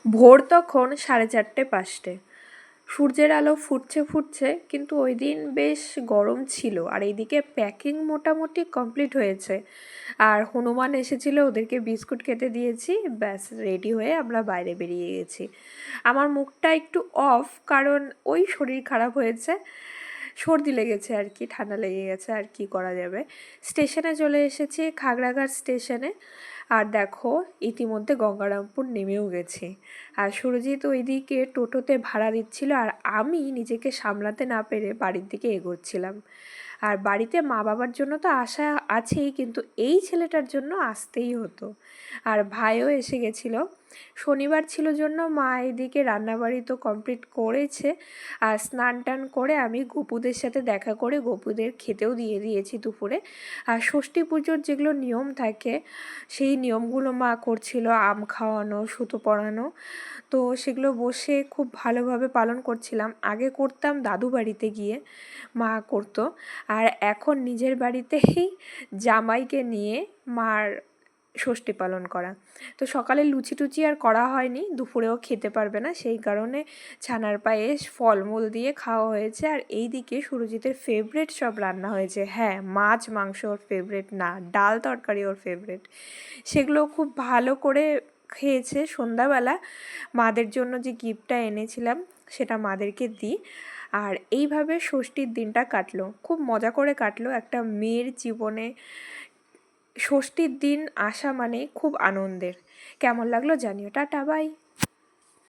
ভোর তখন 4:30-5টে। সূর্যের আলো ফুটছে ফুটছে, কিন্তু ওই দিন বেশ গরম ছিল। আর এইদিকে প্যাকিং মোটামুটি কমপ্লিট হয়েছে। আর হনুমান এসেছিল, ওদেরকে বিস্কুট খেতে দিয়েছি, ব্যাস রেডি হয়ে আমরা বাইরে বেরিয়ে গেছি। আমার মুখটা একটু অফ, কারণ ওই শরীর খারাপ হয়েছে, সর্দি লেগেছে আর কি, ঠান্ডা লেগে গেছে, আর কি করা যাবে। স্টেশনে চলে এসেছি, খাগড়াঘাট স্টেশনে। আর দেখো ইতিমধ্যে গঙ্গারামপুর নেমেও গেছি। আর সুরজিৎ ওইদিকে টোটোতে ভাড়া দিচ্ছিল, আর আমি নিজেকে সামলাতে না পেরে বাড়ির দিকে এগোচ্ছিলাম। আর বাড়িতে মা বাবার জন্য তো আশা আছেই, কিন্তু এই ছেলেটার জন্য আসতেই হতো। আর ভাইও এসে গেছিলো। শনিবার ছিল জন্য মা এদিকে রান্নাবাড়ি তো কমপ্লিট করেছে। আর স্নান টান করে আমি গপুদের সাথে দেখা করে গপুদের খেতেও দিয়ে দিয়েছি দুপুরে। আর ষষ্ঠী পুজোর যেগুলো নিয়ম থাকে, সেই নিয়মগুলো মা করছিল, আম খাওয়ানো, সুতো পরানো। তো সেগুলো বসে খুব ভালোভাবে পালন করছিলাম। আগে করতাম দাদু বাড়িতে গিয়ে, মা করতো। আর এখন নিজের বাড়িতেই জামাইকে নিয়ে মার ষষ্ঠী পালন করা। তো সকালে লুচি টুচি আর করা হয়নি, দুপুরেও খেতে পারবে না, সেই কারণে ছানার পায়েস ফলমূল দিয়ে খাওয়া হয়েছে। আর এই দিকে সুরজিতের ফেভারেট সব রান্না হয়েছে। হ্যাঁ, মাছ মাংস ওর ফেভারেট না, ডাল তরকারি ওর ফেভারেট। সেগুলো খুব ভালো করে খেয়েছে। সন্ধ্যাবেলা মাদের জন্য যে গিফটটা এনেছিলাম সেটা মাদেরকে দিই। আর এইভাবে ষষ্ঠীর দিনটা কাটলো, খুব মজা করে কাটলো। একটা মেয়ের জীবনে ষষ্ঠীর দিন আসা মানে খুব আনন্দের। কেমন লাগলো জানিও। Tata, by.